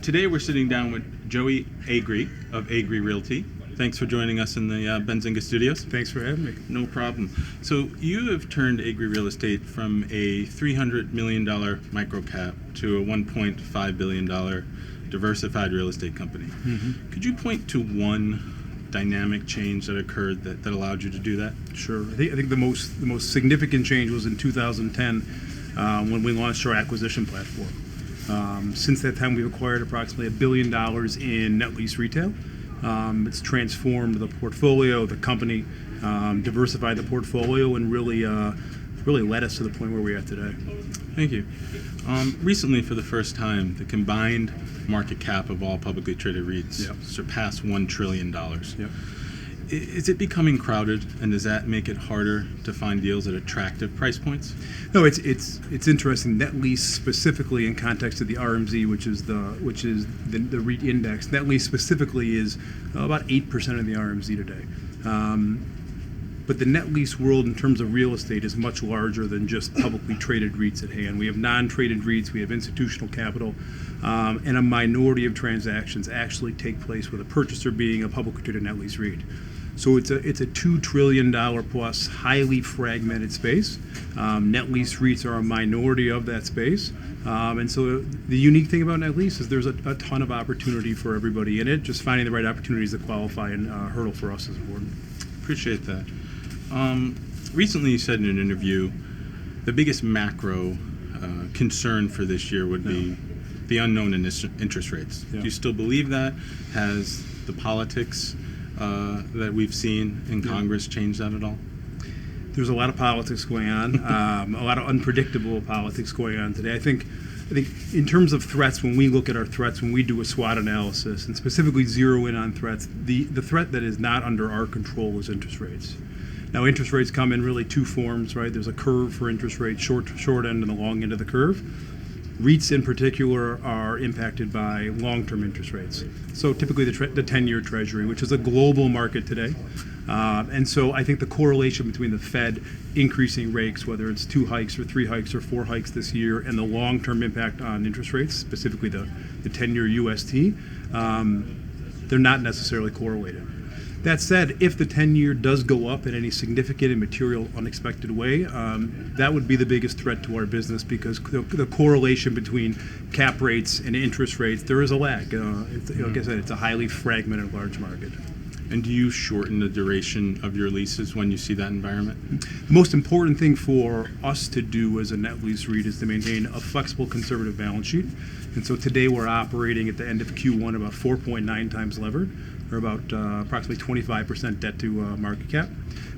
Today we're sitting down with Joey Agree of Agree Realty. Thanks for joining us in the Benzinga studios. Thanks for having me. No problem. So you have turned Agree Real Estate from a $300 million microcap to a $1.5 billion diversified real estate company. Mm-hmm. Could you point to one dynamic change that occurred that allowed you to do that? Sure. I think the most significant change was in 2010 when we launched our acquisition platform. Since that time, we've acquired approximately $1 billion in net lease retail. It's transformed the portfolio, the company, diversified the portfolio, and really led us to the point where we are today. Thank you. Recently, for the first time, the combined market cap of all publicly traded REITs surpassed $1 trillion. Yep. Is it becoming crowded, and does that make it harder to find deals at attractive price points? No, it's interesting. Net lease specifically, in context of the RMZ, which is the REIT index. Net lease specifically is about 8% of the RMZ today. But the net lease world, in terms of real estate, is much larger than just publicly traded REITs at hand. We have non-traded REITs, we have institutional capital, and a minority of transactions actually take place with a purchaser being a publicly traded net lease REIT. So it's a $2 trillion plus highly fragmented space. Net lease REITs are a minority of that space. And so the unique thing about net lease is there's a ton of opportunity for everybody in it. Just finding the right opportunities to qualify and hurdle for us is important. Appreciate that. Recently you said in an interview the biggest macro concern for this year would be the unknown interest rates. Do you still believe that? Has the politics that we've seen in Congress changed that at all? There's a lot of politics going on, a lot of unpredictable politics going on today. I think in terms of threats, when we look at our threats, when we do a SWOT analysis and specifically zero in on threats, the threat that is not under our control is interest rates. Now, interest rates come in really two forms, right? There's a curve for interest rates, short end and the long end of the curve. REITs in particular are impacted by long-term interest rates. So typically the 10-year Treasury, which is a global market today. And so I think the correlation between the Fed increasing rates, whether it's 2 hikes or 3 hikes or 4 hikes this year, and the long-term impact on interest rates, specifically the 10-year UST, they're not necessarily correlated. That said, if the 10-year does go up in any significant and material unexpected way, that would be the biggest threat to our business because the correlation between cap rates and interest rates, there is a lag. Like I said, it's a highly fragmented large market. And do you shorten the duration of your leases when you see that environment? The most important thing for us to do as a net lease REIT is to maintain a flexible, conservative balance sheet. And so today we're operating at the end of Q1 about 4.9 times levered, or about approximately 25% debt to market cap,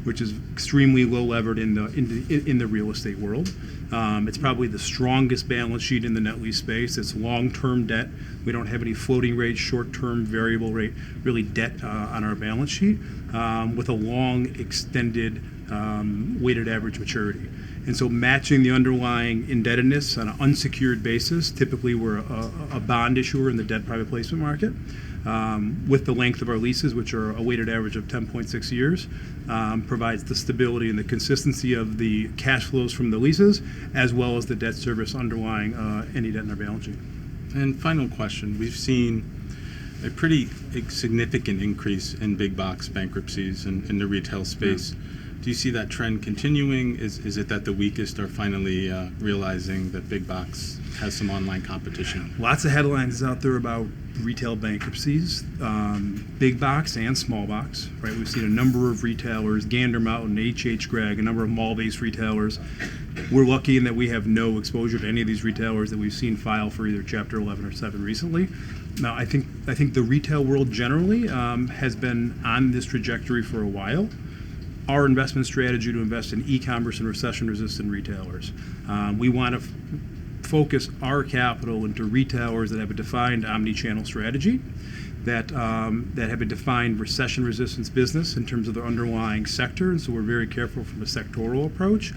which is extremely low levered in the real estate world. It's probably the strongest balance sheet in the net lease space. It's long-term debt. We don't have any floating rate, short-term, variable rate, really debt on our balance sheet, with a long, extended weighted average maturity. And so matching the underlying indebtedness on an unsecured basis, typically we're a bond issuer in the debt private placement market, with the length of our leases, which are a weighted average of 10.6 years, provides the stability and the consistency of the cash flows from the leases, as well as the debt service underlying any debt in our balance sheet. And final question, we've seen a pretty significant increase in big box bankruptcies in the retail space. Yeah. Do you see that trend continuing? Is it that the weakest are finally realizing that big box has some online competition? Lots of headlines out there about retail bankruptcies, big box and small box, right? We've seen a number of retailers, Gander Mountain, H.H. Gregg, a number of mall-based retailers. We're lucky in that we have no exposure to any of these retailers that we've seen file for either Chapter 11 or 7 recently. Now, I think the retail world generally has been on this trajectory for a while. Our investment strategy to invest in e-commerce and recession-resistant retailers. We want to focus our capital into retailers that have a defined omni-channel strategy, that have a defined recession resistance business in terms of their underlying sector, and so we're very careful from a sectoral approach.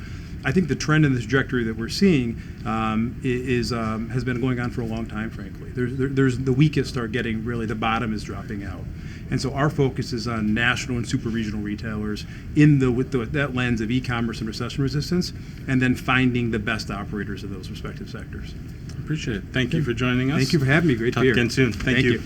I think the trend and the trajectory that we're seeing has been going on for a long time, frankly. There's the weakest are getting really, the bottom is dropping out. And so our focus is on national and super regional retailers with that lens of e-commerce and recession resistance, and then finding the best operators of those respective sectors. Appreciate it. Thank you for joining us. Thank you for having me. Great to Talk be here. again soon. Thank you.